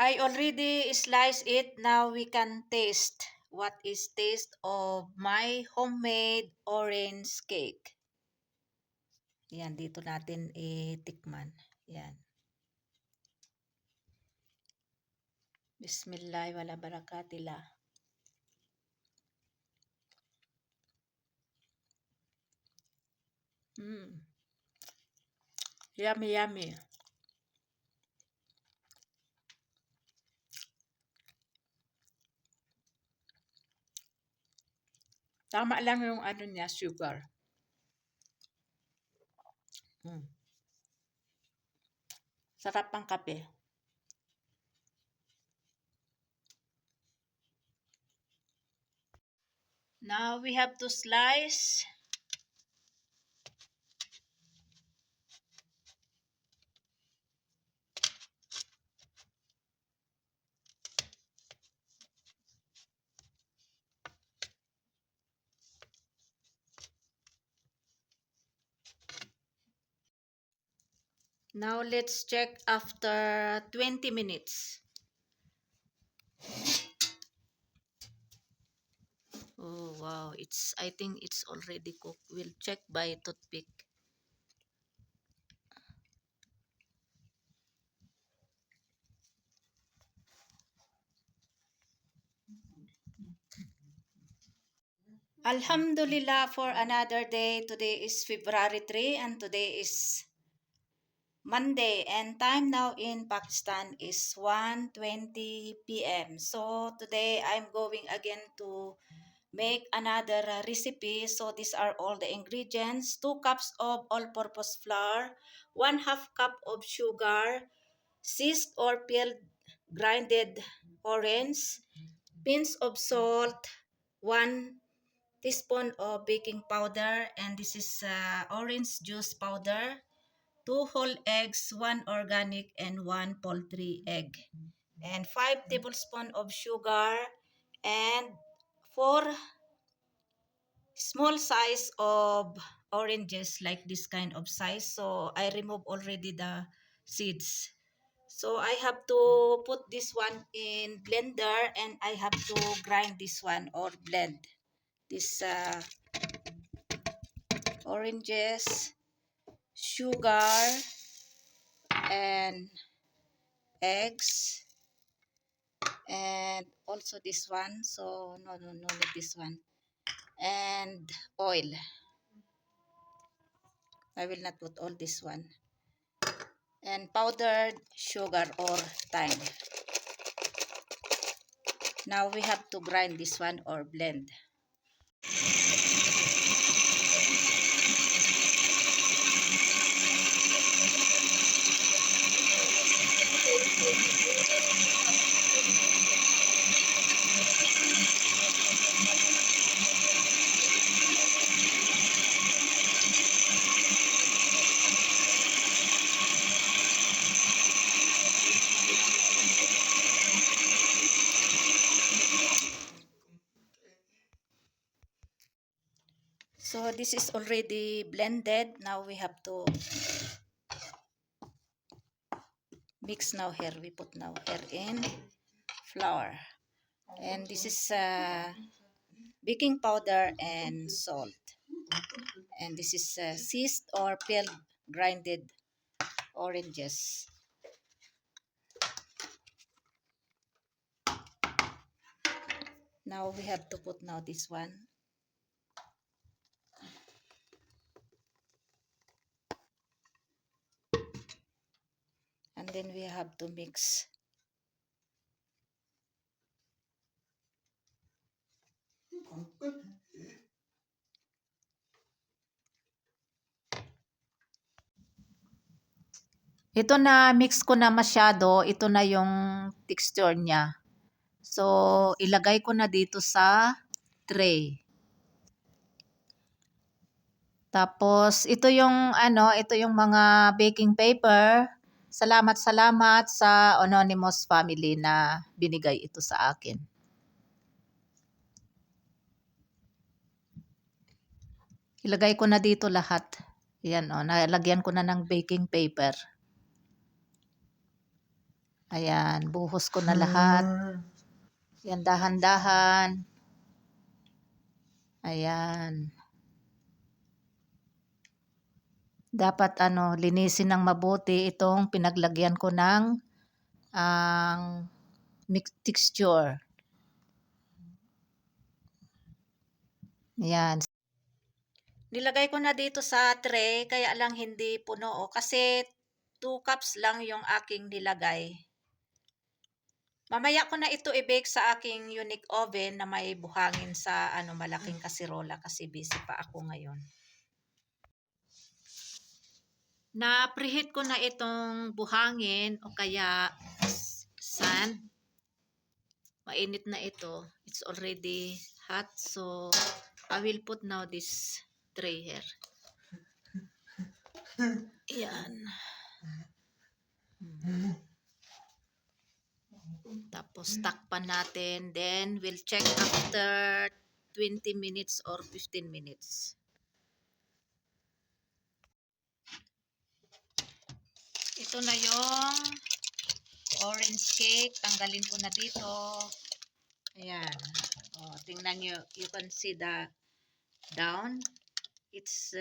I already sliced it. Now we can taste what is taste of my homemade orange cake. Yan, dito natin itikman. Yan. Bismillah wala barakatillah. Yummy, yummy. Tama lang yung ano niya, sugar. Sarap pang kape. Now we have to slice. Now let's check after 20 minutes. Oh wow, I think it's already cooked. We'll check by toothpick. Alhamdulillah for another day. Today is February 3 and today is Monday, and time now in Pakistan is 1:20 p.m. So today I'm going again to make another recipe. So these are all the ingredients: 2 cups of all-purpose flour, 1/2 cup of sugar, sliced or peeled grinded orange, pinch of salt, 1 teaspoon of baking powder, and this is orange juice powder, 2 whole eggs, 1 organic and 1 poultry egg, and 5 tablespoons of sugar, and 4 small size of oranges, like this kind of size. So I remove already the seeds. So I have to put this one in blender and I have to grind this one or blend this oranges, sugar, and eggs, and also this one. So no need this one, and oil. I will not put all this one, and powdered sugar or thyme. Now we have to grind this one or blend. So this is already blended. Now we have to mix now here. We put now here in flour. And this is baking powder and salt. And this is sliced or peeled grinded oranges. Now we have to put now this one. And then we have to mix. Ito na mix ko na masyado, ito na yung texture niya. So ilagay ko na dito sa tray. Tapos ito yung ito yung mga baking paper. Salamat sa Anonymous family na binigay ito sa akin. Ilagay ko na dito lahat. Yan nalagyan ko na ng baking paper. Ayan, buhos ko na lahat. Yan, dahan-dahan. Ayan. Dapat linisin ng mabuti itong pinaglagyan ko ng ang texture. Ayan. Nilagay ko na dito sa tray, kaya lang hindi puno kasi 2 cups lang yung aking nilagay. Mamaya ko na ito i-bake sa aking unique oven na may buhangin sa malaking kasirola kasi busy pa ako ngayon. Na-preheat ko na itong buhangin o kaya sand. Mainit na ito. It's already hot, so I will put now this tray here. Ayan. Tapos takpan natin, then we'll check after 20 minutes or 15 minutes. Ito na yung orange cake. Tanggalin ko na dito. Ayan. Oh, tingnan nyo. You can see the down. It's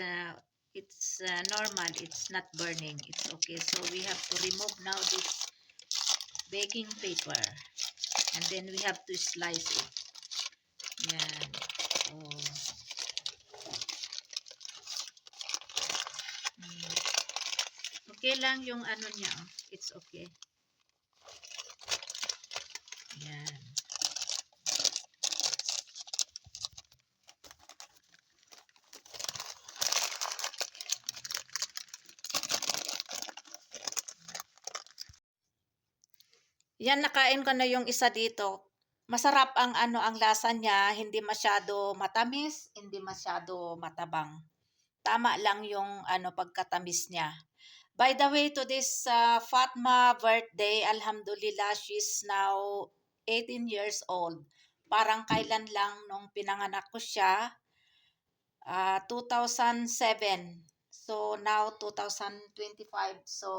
normal. It's not burning. It's okay. So we have to remove now this baking paper. And then we have to slice it. Ayan. Oh. Okay lang yung niya. It's okay. Ayan. Yan, nakain ko na yung isa dito. Masarap ang ang lasa niya, hindi masyado matamis, hindi masyado matabang. Tama lang yung pagkatamis niya. By the way, to this Fatma birthday, alhamdulillah, she's now 18 years old. Parang kailan lang nung pinanganak ko siya, 2007. So now 2025. So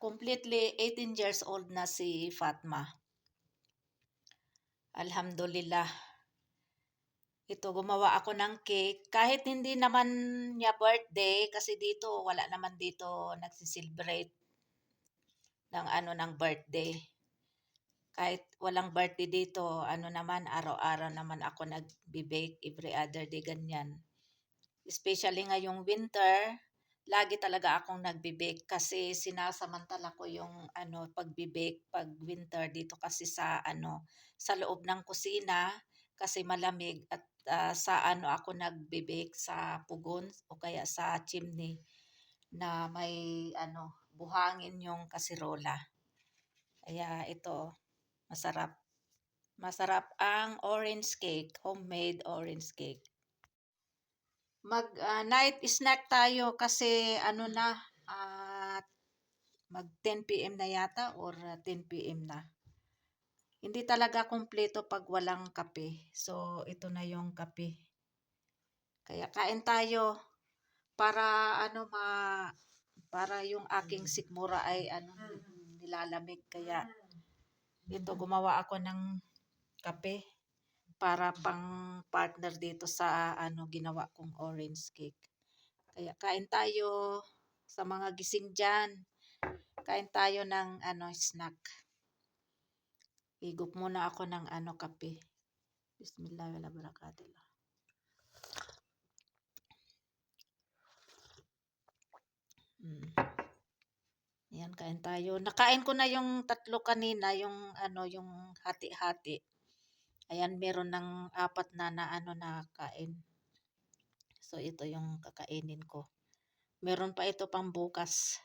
completely 18 years old na si Fatma. Alhamdulillah. Ito, gumawa ako ng cake. Kahit hindi naman niya birthday, kasi dito, wala naman dito nagsiselebrate ng ng birthday. Kahit walang birthday dito, naman, araw-araw naman ako nagbe-bake every other day, ganyan. Especially ngayong winter, lagi talaga akong nagbe-bake kasi sinasamantala ko yung pagbe-bake pag winter dito kasi sa sa loob ng kusina kasi malamig at sa ako nagbe-bake sa pugon o kaya sa chimney na may buhangin yung kasirola. Kaya ito masarap. Masarap ang orange cake, homemade orange cake. Night snack tayo kasi mag 10 PM na yata or 10 PM na. Hindi talaga kumpleto pag walang kape. So ito na yung kape. Kaya kain tayo para para yung aking sikmura ay nilalamig, kaya ito gumawa ako ng kape para pang partner dito sa ginawa kong orange cake. Kaya kain tayo sa mga gising dyan. Kain tayo ng snack. Higup muna ako ng kape. Bismillahirrahmanirrahim. Yan, kain tayo. Nakain ko na yung 3 kanina, yung yung hati-hati. Ayan, meron ng 4 na nakain. So ito yung kakainin ko. Meron pa ito pang bukas.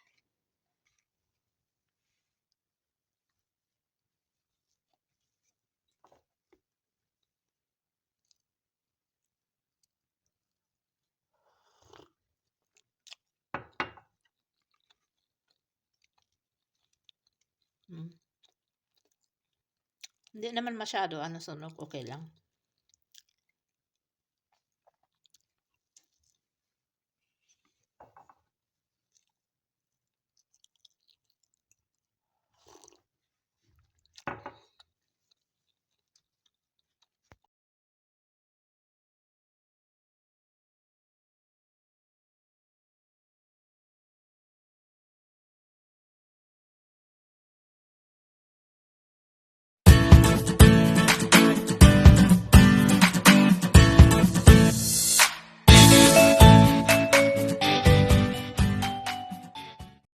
Hindi naman masyado sunog, okay lang.